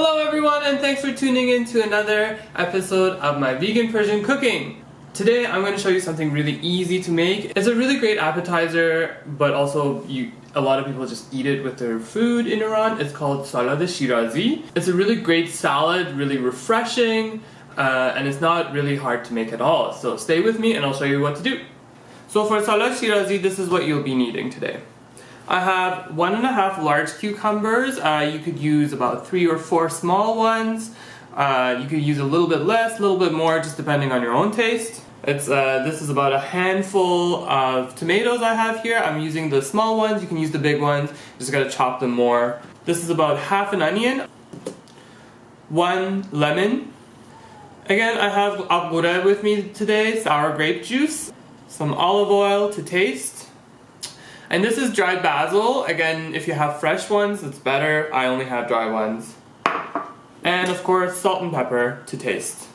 Hello everyone, and thanks for tuning in to another episode of my Vegan Persian Cooking. Today I'm going to show you something really easy to make. It's a really great appetizer, but also a lot of people just eat it with their food in Iran. It's called Salad Shirazi. It's a really great salad, really refreshing, and it's not really hard to make at all. So stay with me and I'll show you what to do. So for Salad Shirazi, this is what you'll be needing today. I have 1.5 large cucumbers. You could use about 3 or 4 small ones. You could use a little bit less, a little bit more, just depending on your own taste. This is about a handful of tomatoes I have here. I'm using the small ones. You can use the big ones. Just gotta chop them more. This is about half an onion, 1 lemon. Again, I have appetizer with me today, sour grape juice, some olive oil to taste. And this is dried basil. Again, if you have fresh ones, it's better. I only have dry ones. And of course, salt and pepper to taste.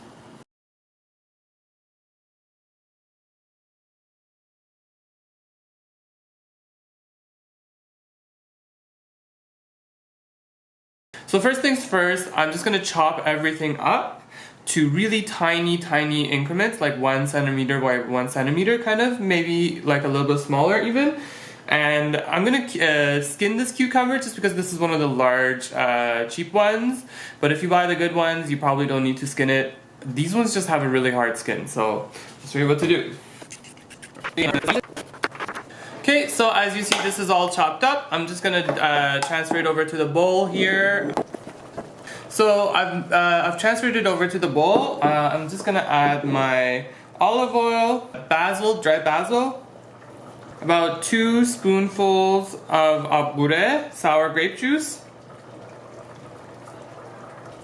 So first things first, I'm just gonna chop everything up to really tiny increments, like 1 centimeter by 1 centimeter, kind of, maybe like a little bit smaller even. And I'm gonna skin this cucumber just because this is one of the large, cheap ones. But if you buy the good ones, you probably don't need to skin it. These ones just have a really hard skin, so I'll show you what to do. Okay, so as you see, this is all chopped up. I'm just gonna transfer it over to the bowl here. So I've transferred it over to the bowl. I'm just gonna add my olive oil, basil, dried basil, about 2 spoonfuls of appetizer, sour grape juice.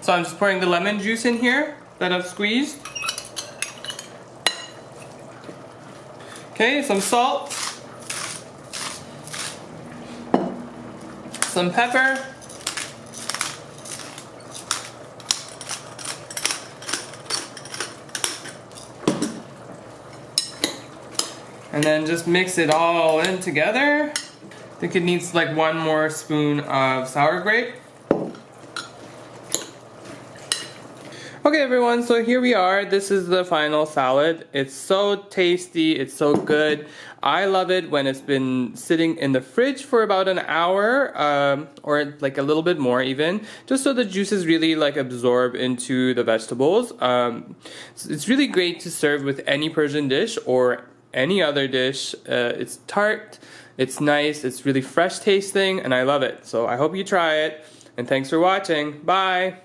So I'm just pouring the lemon juice in here that I've squeezed. Okay, some salt, some pepper, and then just mix it all in together. I think it needs like 1 more spoon of sour grape. Okay everyone, so here we are. This is the final salad. It's so tasty, it's so good. I love it when it's been sitting in the fridge for about an hour, or like a little bit more even, just so the juices really like absorb into the vegetables. It's really great to serve with any Persian dish or any other dish. It's tart, it's nice, it's really fresh tasting, and I love it. So I hope you try it, and thanks for watching. Bye!